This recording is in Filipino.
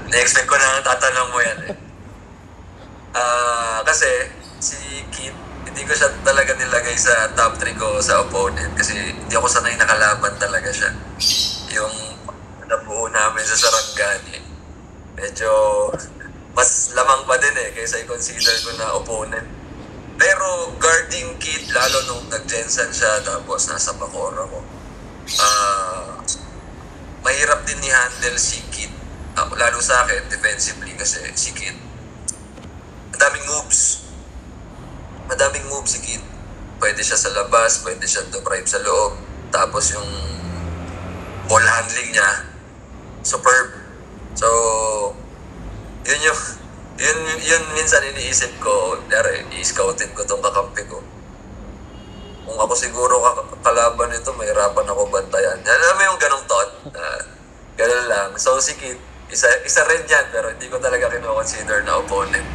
Na-expect ko na tatanong mo yan eh. Kasi si Kit, hindi ko siya talaga nilagay sa top 3 ko sa opponent kasi hindi ako sanay nakalaban talaga siya. Yung nabuo namin sa Sarangani, medyo mas lamang pa din eh kaysa i-consider ko na opponent. Pero guarding Kit, lalo nung nag-Jensen siya tapos nasa Bacoor ako, mahirap din ni-handle si Kit. Lalo sa akin, defensively kasi si Kit, madaming moves. Madaming moves si Kid. Pwede siya sa labas, pwede siya to-drive sa loob. Tapos yung ball handling niya, superb. So, yun yung, yun minsan iniisip ko, i-scoutin ko tong kakampi ko. Kung ako siguro kalaban nito, mahirapan ako bantayan. Alam mo yung ganong thought? Ganun lang. So, si Kid, isa rin yan, pero hindi ko talaga kino-consider na opponent.